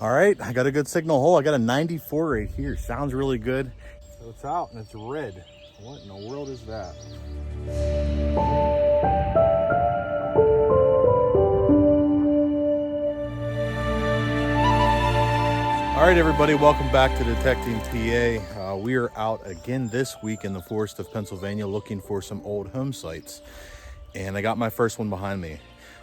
All right, I got a good signal hole. I got a 94 right here. Sounds really good. So it's out and it's red. What in the world is that? All right, everybody, welcome back to Detecting PA. We are out again this week in the forest of Pennsylvania looking for some old home sites. And I got my first one behind me.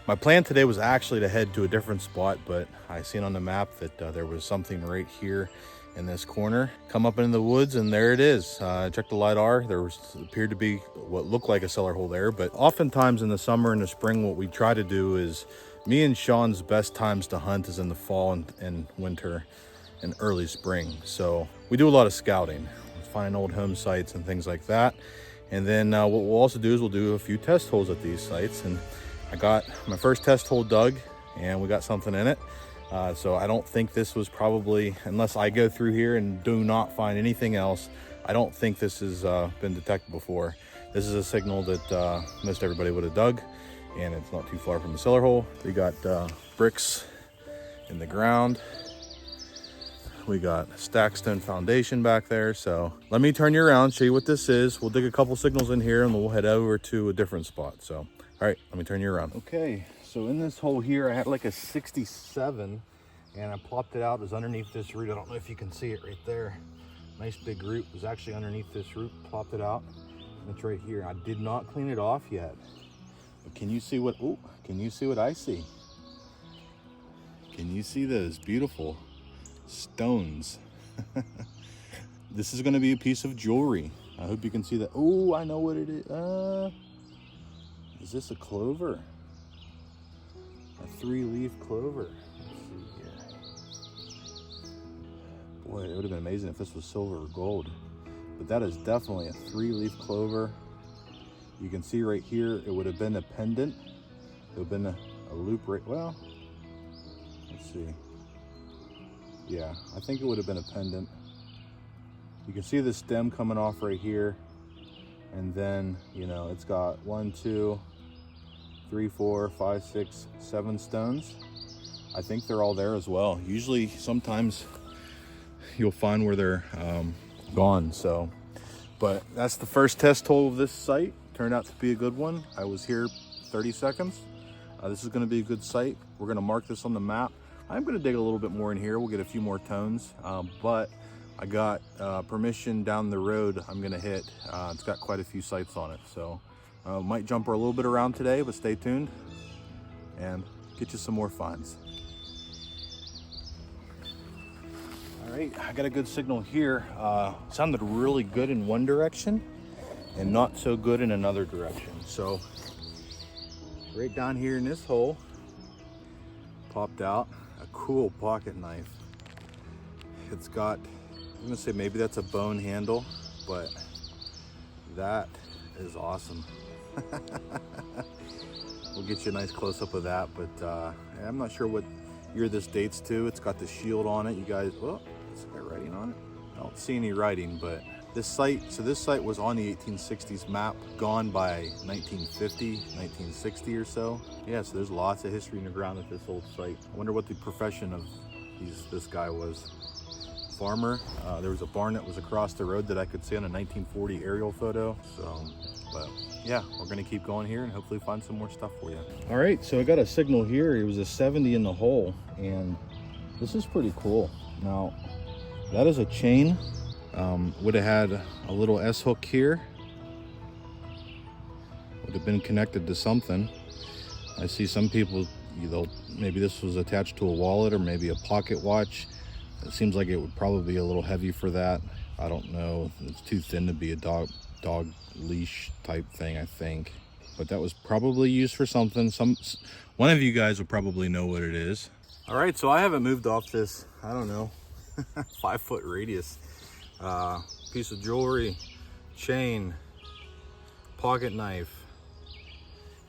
My plan today was actually to head to a different spot, but I seen on the map that there was something right here in this corner. Come up into the woods and there it is. I checked the LiDAR. There appeared to be what looked like a cellar hole there, but oftentimes in the summer and the spring, what we try to do is, me and Sean's best times to hunt is in the fall and winter and early spring. So we do a lot of scouting, find old home sites and things like that. And then what we'll also do is we'll do a few test holes at these sites. And I got my first test hole dug and we got something in it. So I don't think this was probably, unless I go through here and do not find anything else, I don't think this has been detected before. This is a signal that most everybody would have dug, and it's not too far from the cellar hole. We got bricks in the ground. We got stack stone foundation back there. So let me turn you around, show you what this is. We'll dig a couple signals in here and we'll head over to a different spot. So, all right, let me turn you around. Okay, so in this hole here, I had like a 67 and I plopped it out. It was underneath this root. I don't know if you can see it right there. Nice big root. It was actually underneath this root, plopped it out. And it's right here. I did not clean it off yet. But can you see what, can you see what I see? Can you see those beautiful stones? This is going to be a piece of jewelry. I hope you can see that. Oh, I know what it is this a clover? A 3-leaf clover. Let's see here. Boy, it would have been amazing if this was silver or gold, but that is definitely a 3-leaf clover. You can see right here it would have been a pendant. It would have been a loop right, well, let's see. Yeah, I think it would have been a pendant. You can see the stem coming off right here. And then, you know, it's got 1, 2, 3, 4, 5, 6, 7 stones. I think they're all there as well. Usually, sometimes you'll find where they're gone. So, but that's the first test hole of this site. Turned out to be a good one. I was here 30 seconds. This is going to be a good site. We're going to mark this on the map. I'm going to dig a little bit more in here. We'll get a few more tones, but I got permission down the road I'm going to hit. It's got quite a few sites on it, so might jump a little bit around today, but stay tuned and get you some more finds. All right, I got a good signal here. Sounded really good in one direction and not so good in another direction. So right down here in this hole, popped out a cool pocket knife. It's got, I'm gonna say maybe that's a bone handle, but that is awesome. We'll get you a nice close-up of that, but I'm not sure what year this dates to. It's got the shield on it. You guys, oh, is there writing on it? I don't see any writing, but this site was on the 1860s map, gone by 1950, 1960 or so. Yeah, so there's lots of history in the ground at this old site. I wonder what the profession of this guy was. Farmer. There was a barn that was across the road that I could see on a 1940 aerial photo. So, but yeah, we're gonna keep going here and hopefully find some more stuff for you. All right, so I got a signal here. It was a 70 in the hole, and this is pretty cool. Now, that is a chain. Would have had a little S hook here. Would have been connected to something. I see some people, maybe this was attached to a wallet or maybe a pocket watch. It seems like it would probably be a little heavy for that. I don't know. It's too thin to be a dog leash type thing, I think. But that was probably used for something. One of you guys will probably know what it is. All right, so I haven't moved off this, I don't know, 5-foot radius. Piece of jewelry, chain, pocket knife,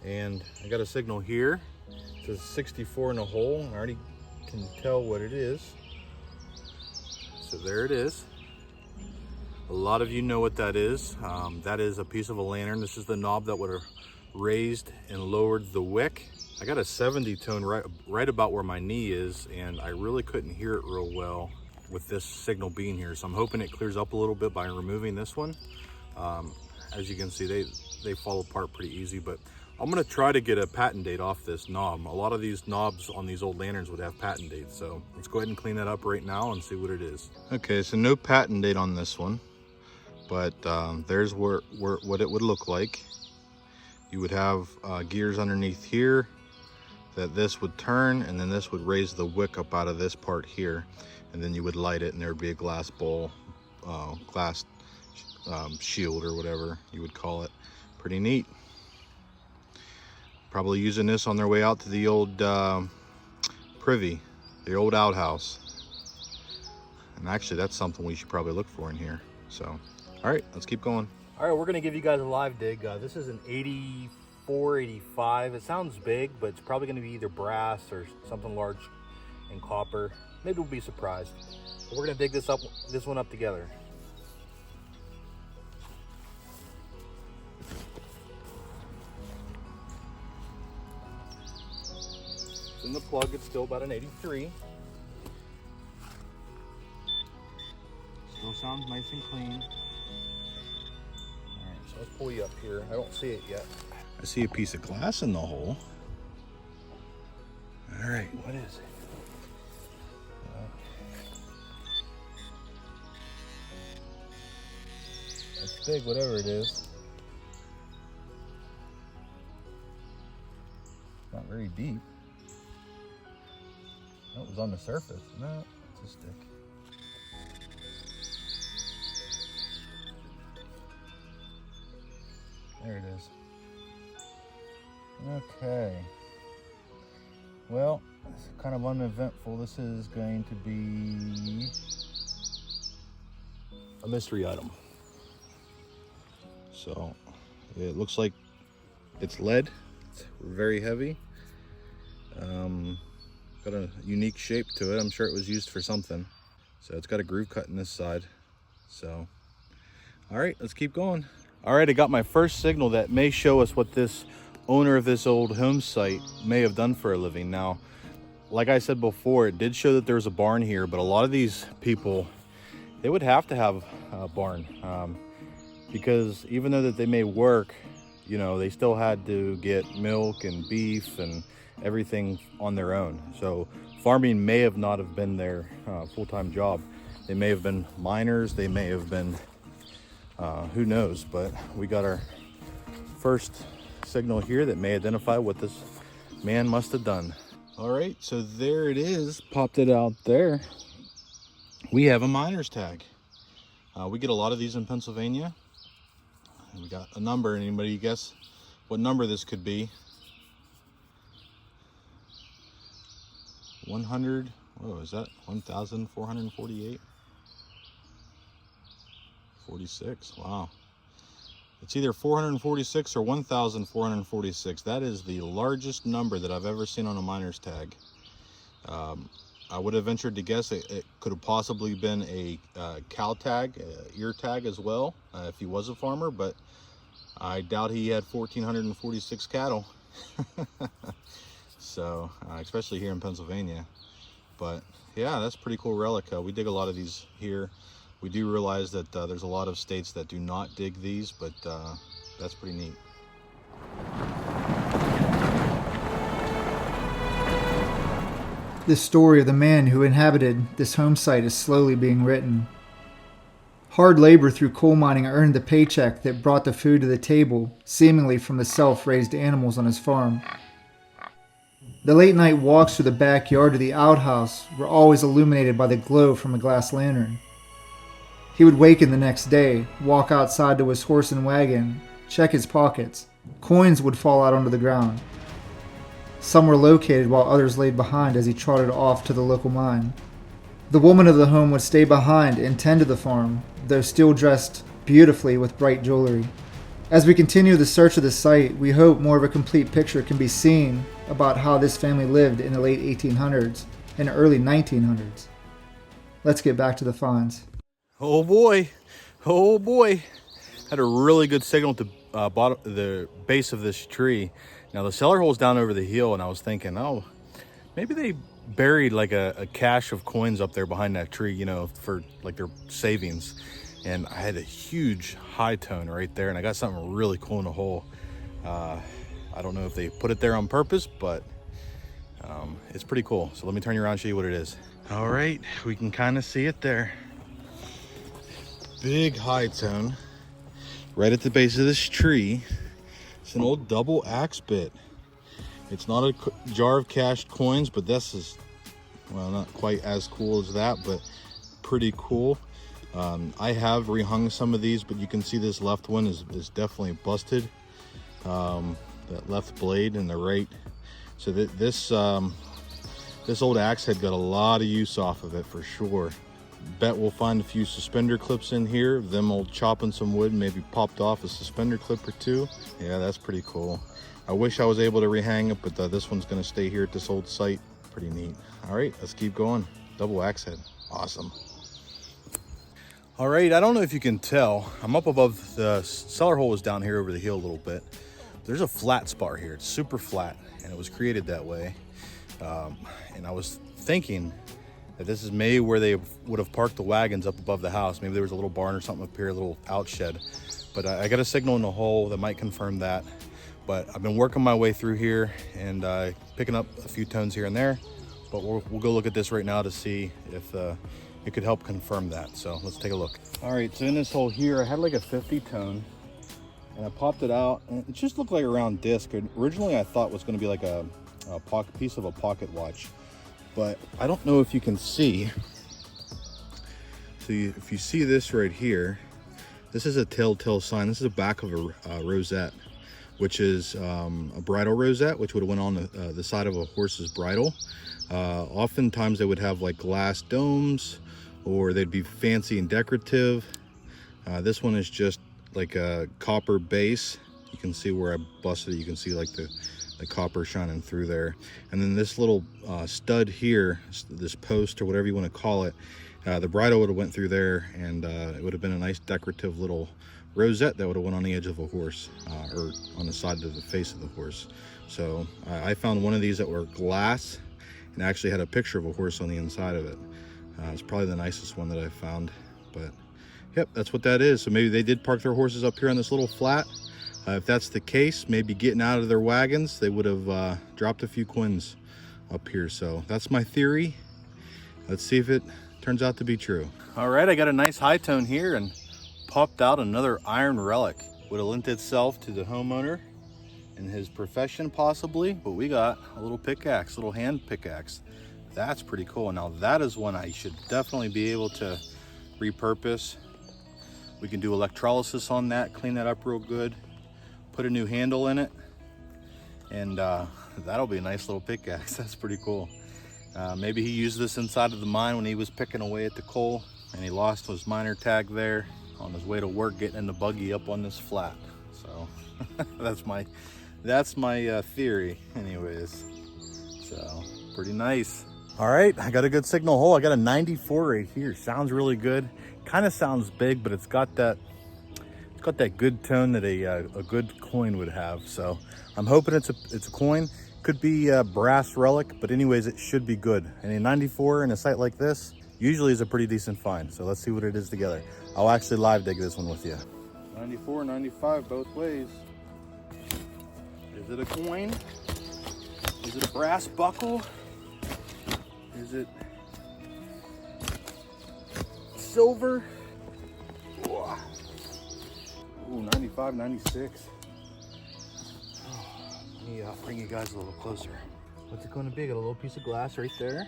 and I got a signal here. It says 64 in a hole. I already can tell what it is. So there it is. A lot of you know what that is. That is a piece of a lantern. This is the knob that would have raised and lowered the wick. I got a 70 tone right about where my knee is, and I really couldn't hear it real well with this signal being here. So I'm hoping it clears up a little bit by removing this one. As you can see, they fall apart pretty easy, but I'm gonna try to get a patent date off this knob. A lot of these knobs on these old lanterns would have patent dates, so let's go ahead and clean that up right now and see what it is. Okay, so no patent date on this one, but there's what it would look like. You would have gears underneath here that this would turn, and then this would raise the wick up out of this part here, and then you would light it, and there would be a glass bowl, glass shield or whatever you would call it. Pretty neat. Probably using this on their way out to the old privy, the old outhouse. And actually that's something we should probably look for in here. So, all right, let's keep going. All right, we're gonna give you guys a live dig. This is an 84, 85. It sounds big, but it's probably gonna be either brass or something large in copper. Maybe we'll be surprised. But we're gonna dig this one up together. In the plug, it's still about an 83. Still sounds nice and clean. All right, so let's pull you up here. I don't see it yet. I see a piece of glass in the hole. All right, what is it? It's big, whatever it is. Not very deep. Oh, it was on the surface. No, it's a stick. There it is. Okay. Well, it's kind of uneventful. This is going to be a mystery item. So it looks like it's lead. It's very heavy. Got a unique shape to it. I'm sure it was used for something. So it's got a groove cut in this side. So, all right, let's keep going. All right, I got my first signal that may show us what this owner of this old home site may have done for a living. Now, like I said before, it did show that there was a barn here, but a lot of these people, they would have to have a barn because even though that they may work, you know, they still had to get milk and beef and everything on their own. So farming may have not have been their full-time job. They may have been miners, they may have been who knows, but we got our first signal here that may identify what this man must have done. All right, so there it is, popped it out there. We have a miner's tag. We get a lot of these in Pennsylvania. We got a number. Anybody guess what number this could be? 100, whoa, is that 1,448? 46, wow. It's either 446 or 1,446. That is the largest number that I've ever seen on a miner's tag. I would have ventured to guess it could have possibly been a cow tag, ear tag as well, if he was a farmer, but I doubt he had 1,446 cattle. So, especially here in Pennsylvania. But yeah, that's a pretty cool relic. We dig a lot of these here. We do realize that there's a lot of states that do not dig these, but that's pretty neat. The story of the man who inhabited this home site is slowly being written. Hard labor through coal mining earned the paycheck that brought the food to the table, seemingly from the self-raised animals on his farm. The late-night walks through the backyard to the outhouse were always illuminated by the glow from a glass lantern. He would waken the next day, walk outside to his horse and wagon, check his pockets. Coins would fall out onto the ground. Some were located while others laid behind as he trotted off to the local mine. The woman of the home would stay behind and tend to the farm, though still dressed beautifully with bright jewelry. As we continue the search of the site, we hope more of a complete picture can be seen about how this family lived in the late 1800s and early 1900s. Let's get back to the finds. Oh boy, had a really good signal to the base of this tree. Now the cellar hole's down over the hill, and I was thinking, oh, maybe they buried like a cache of coins up there behind that tree, you know, for like their savings. And I had a huge high tone right there, and I got something really cool in the hole. I don't know if they put it there on purpose, but it's pretty cool. So let me turn you around and show you what it is. All right, we can kind of see it there. Big high tone right at the base of this tree. It's an old double axe bit. It's not a jar of cashed coins, but this is, well, not quite as cool as that, but pretty cool. I have rehung some of these, but you can see this left one is definitely busted. That left blade and the right. So this old axe head got a lot of use off of it for sure. Bet we'll find a few suspender clips in here. Them old chopping some wood, maybe popped off a suspender clip or two. Yeah, that's pretty cool. I wish I was able to rehang it, but this one's gonna stay here at this old site. Pretty neat. All right, let's keep going. Double axe head, awesome. All right, I don't know if you can tell, I'm up above the cellar hole is down here over the hill a little bit. There's a flat spot here, it's super flat, and it was created that way. And I was thinking that this is maybe where they would have parked the wagons up above the house. Maybe there was a little barn or something up here, a little out shed. But I got a signal in the hole that might confirm that. But I've been working my way through here and picking up a few tones here and there. But we'll go look at this right now to see if it could help confirm that. So let's take a look. All right, so in this hole here, I had like a 50 tone and I popped it out and it just looked like a round disc. Originally I thought it was gonna be like a piece of a pocket watch, but I don't know if you can see. So if you see this right here, this is a telltale sign. This is the back of a rosette, which is a bridal rosette, which would have went on the side of a horse's bridle. Oftentimes they would have like glass domes, or they'd be fancy and decorative. This one is just like a copper base. You can see where I busted it. You can see like the copper shining through there. And then this little stud here, this post or whatever you want to call it, the bridle would have went through there, and it would have been a nice decorative little rosette that would have went on the edge of a horse, or on the side of the face of the horse. So I found one of these that were glass and actually had a picture of a horse on the inside of it. It's probably the nicest one that I found, but yep, that's what that is. So maybe they did park their horses up here on this little flat. If that's the case, maybe getting out of their wagons, they would have dropped a few coins up here. So that's my theory. Let's see if it turns out to be true. All right, I got a nice high tone here and popped out another iron relic. Would have lent itself to the homeowner in his profession possibly, but we got a little pickaxe, little hand pickaxe. That's pretty cool. Now that is one I should definitely be able to repurpose. We can do electrolysis on that, clean that up real good, put a new handle in it, and that'll be a nice little pickaxe. That's pretty cool. Maybe he used this inside of the mine when he was picking away at the coal, and he lost his miner tag there on his way to work, getting in the buggy up on this flat. So that's my theory anyways. So pretty nice. All right, I got a good signal hole. I got a 94 right here. Sounds really good. Kind of sounds big, but it's got that good tone that a good coin would have. So I'm hoping it's a coin. Could be a brass relic, but anyways, it should be good. And a 94 in a site like this usually is a pretty decent find. So let's see what it is together. I'll actually live dig this one with you. 94, 95 both ways. Is it a coin? Is it a brass buckle? Is it silver? Ooh, 95, 96. Let me bring you guys a little closer. What's it going to be? Got a little piece of glass right there.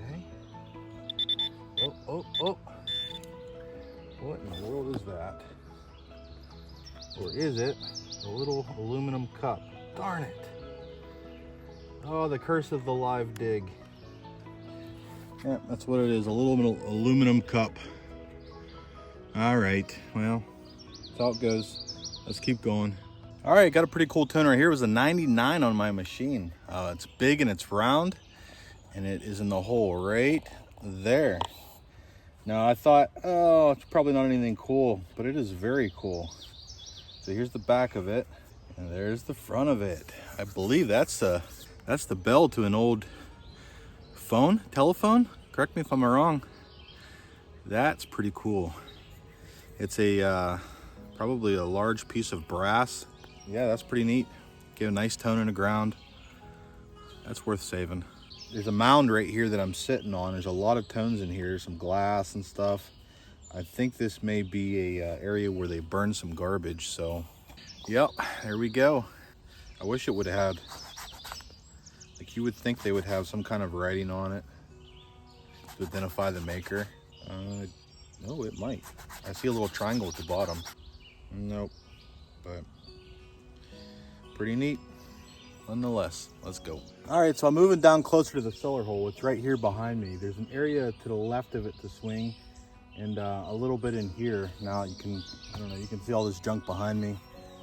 Okay. Oh. What in the world is that? Or is it a little aluminum cup? Darn it. Oh, the curse of the live dig. Yeah, that's what it is, a little aluminum cup. All right, well, that's how it goes. Let's keep going. All right, got a pretty cool tone right here. It was a 99 on my machine. It's big and it's round, and it is in the hole right there. Now I thought, oh, it's probably not anything cool, but it is very cool. So here's the back of it, and there's the front of it. I believe that's the bell to an old telephone. Correct me if I'm wrong. That's pretty cool. It's a probably a large piece of brass. Yeah, that's pretty neat. Give a nice tone in the ground. That's worth saving. There's a mound right here that I'm sitting on. There's a lot of tones in here, some glass and stuff. I think this may be a area where they burn some garbage. So, yep, there we go. I wish it would have had, like, you would think they would have some kind of writing on it to identify the maker. No, it might. I see a little triangle at the bottom. Nope, but pretty neat nonetheless. Let's go. All right, so I'm moving down closer to the cellar hole. It's right here behind me. There's an area to the left of it to swing, and a little bit in here. Now you can, I don't know, you can see all this junk behind me.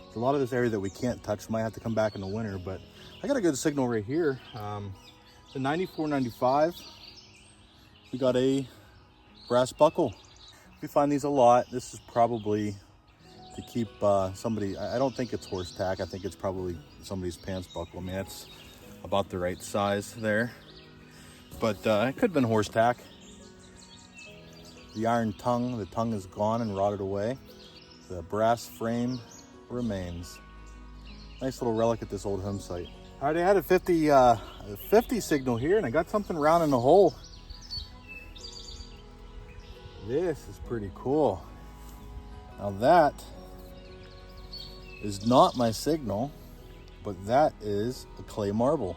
There's a lot of this area that we can't touch. Might have to come back in the winter, but I got a good signal right here. The 9495. We got a brass buckle. We find these a lot. This is probably to keep somebody, I don't think it's horse tack. I think it's probably somebody's pants buckle. I mean, it's about the right size there. But it could have been horse tack. The iron tongue, the tongue is gone and rotted away. The brass frame remains. Nice little relic at this old home site. All right, I had a 50 signal here, and I got something round in the hole. This is pretty cool. Now that is not my signal, but that is a clay marble.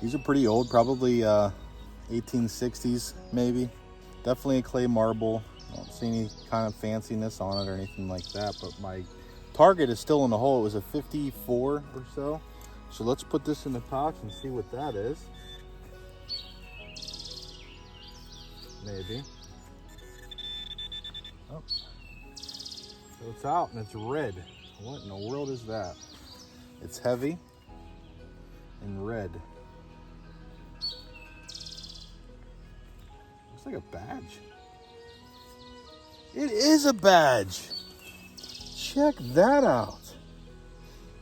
These are pretty old, probably 1860s maybe. Definitely a clay marble. I don't see any kind of fanciness on it or anything like that, but my target is still in the hole. It was a 54 or so. So let's put this in the pouch and see what that is. Maybe. Oh. So it's out and it's red. What in the world is that? It's heavy and red. Looks like a badge. It is a badge. Check that out.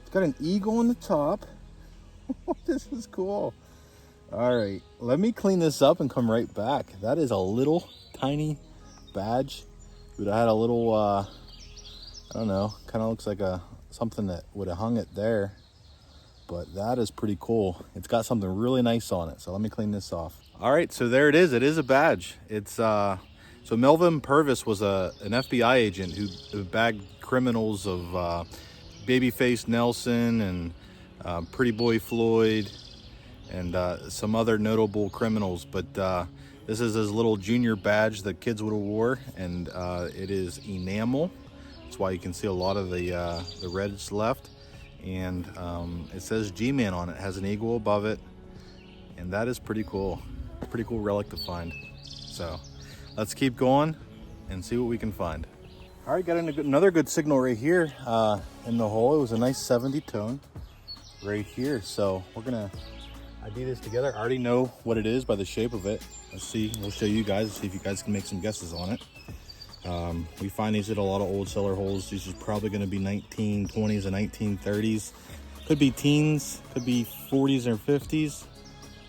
It's got an eagle on the top. This is cool. All right, let me clean this up and come right back. That is a little tiny badge. Would have had a little, I don't know, kind of looks like something that would have hung it there. But that is pretty cool. It's got something really nice on it. So let me clean this off. All right, so there it is. It is a badge. It's so Melvin Purvis was an FBI agent who bagged criminals of Babyface Nelson and Pretty Boy Floyd and some other notable criminals. But this is his little junior badge that kids would have wore, and it is enamel. That's why you can see a lot of the reds left. And it says G-Man on it. It has an eagle above it, and that is pretty cool. Pretty cool relic to find. So let's keep going and see what we can find. All right, got another good signal right here in the hole. It was a nice 70 tone right here. So we're gonna ID this together. I already know what it is by the shape of it. Let's see, we'll show you guys, see if you guys can make some guesses on it. We find these at a lot of old cellar holes. These are probably gonna be 1920s and 1930s. Could be teens, could be 40s or 50s,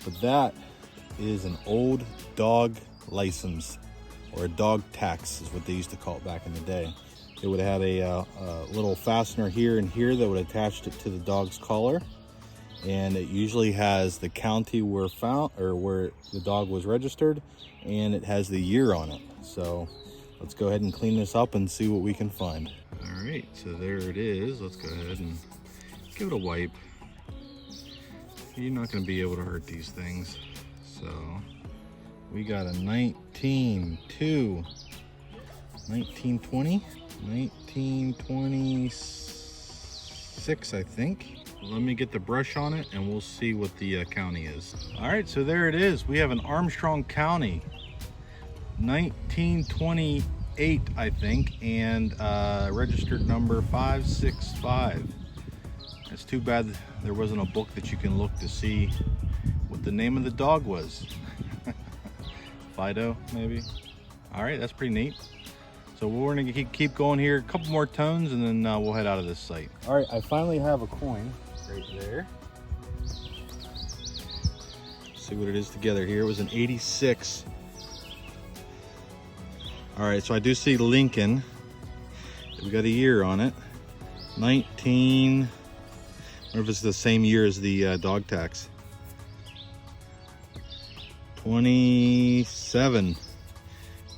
but that is an old dog license, or a dog tax is what they used to call it back in the day. It would have had a little fastener here and here that would attach it to the dog's collar, and it usually has the county where the dog was registered, and it has the year on it. So let's go ahead and clean this up and see what we can find. All right, so there it is. Let's go ahead and give it a wipe. You're not going to be able to hurt these things. So we got a 1920, 1926, I think. Let me get the brush on it and we'll see what the county is. All right, so there it is. We have an Armstrong County, 1928, I think, and registered number 565. It's too bad there wasn't a book that you can look to see what the name of the dog was. Fido, maybe. All right, that's pretty neat. So we're gonna keep going here, a couple more tones, and then we'll head out of this site. All right, I finally have a coin right there. See what it is together here. It was an 86. All right, so I do see Lincoln. We got a year on it. 19, I wonder if it's the same year as the dog tax. 27.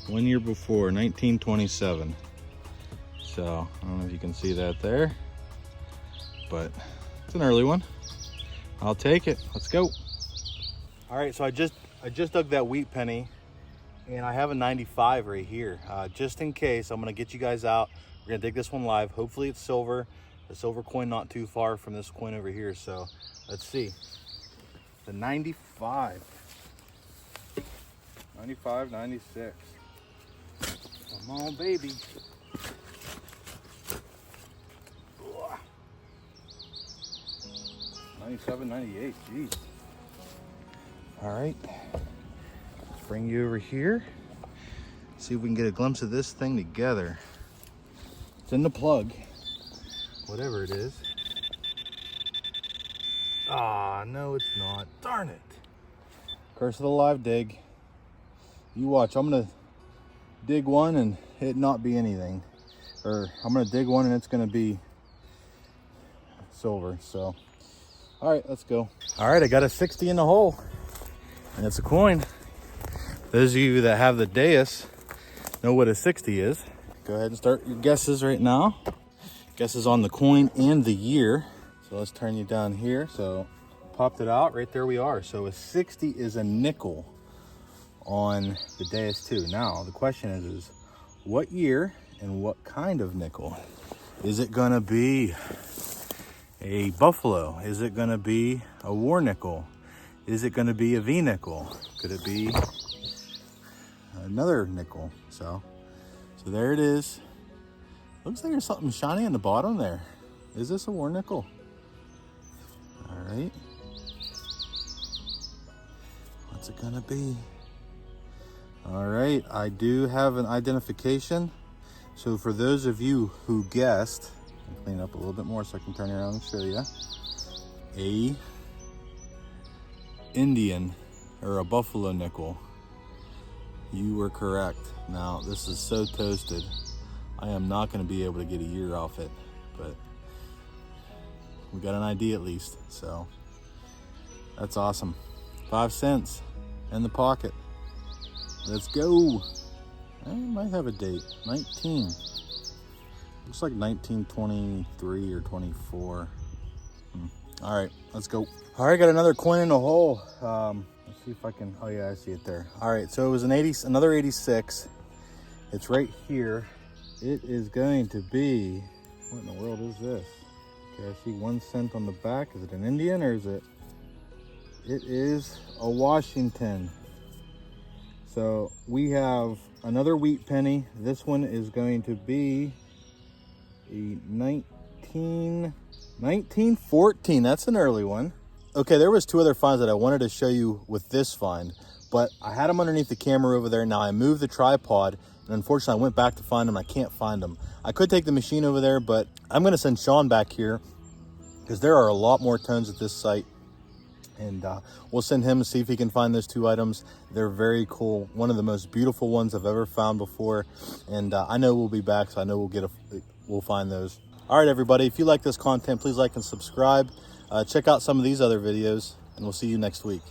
1 year before, 1927. So I don't know if you can see that there, but it's an early one. I'll take it. Let's go. All right, so I just dug that wheat penny, and I have a 95 right here. Just in case, I'm gonna get you guys out. We're gonna dig this one live. Hopefully it's silver. The silver coin not too far from this coin over here. So let's see. The 95. 95, 96. Come on, baby. 97, 98, geez. All right, let's bring you over here. See if we can get a glimpse of this thing together. It's in the plug, whatever it is. Ah, no, it's not. Darn it. Curse of the live dig. You watch, I'm gonna dig one and it not be anything. Or I'm gonna dig one and it's gonna be silver, so. All right, let's go. All right, I got a 60 in the hole and it's a coin. Those of you that have the dais know what a 60 is. Go ahead and start your guesses right now. Guesses on the coin and the year. So let's turn you down here. So popped it out, right there we are. So a 60 is a nickel on the dais too. Now the question is what year and what kind of nickel? Is it gonna be a buffalo? Is it gonna be a war nickel? Is it gonna be a V nickel? Could it be another nickel? So there it is. Looks like there's something shiny in the bottom there. Is this a war nickel? All right. What's it gonna be? All right, I do have an identification. So for those of you who guessed, I'll clean up a little bit more so I can turn around and show you. A Indian or a buffalo nickel. You were correct. Now this is so toasted. I am not gonna be able to get a year off it, but we got an ID at least, so that's awesome. 5 cents in the pocket. Let's go. I might have a date. 19. Looks like 1923 or 24. All right, let's go. All right, got another coin in the hole. Let's see if I can. Oh yeah, I see it there. All right, so it was another 86. It's right here. It is going to be. What in the world is this? Okay, I see 1 cent on the back. Is it an Indian or is it? It is a Washington. So we have another wheat penny. This one is going to be a 1914. That's an early one. Okay, there was 2 other finds that I wanted to show you with this find, but I had them underneath the camera over there. Now I moved the tripod, and unfortunately I went back to find them. I can't find them. I could take the machine over there, but I'm gonna send Sean back here because there are a lot more tones at this site. And we'll send him to see if he can find those 2 items. They're very cool. One of the most beautiful ones I've ever found before. And I know we'll be back, so I know we'll find those. All right, everybody, if you like this content, please like and subscribe. Check out some of these other videos, and we'll see you next week.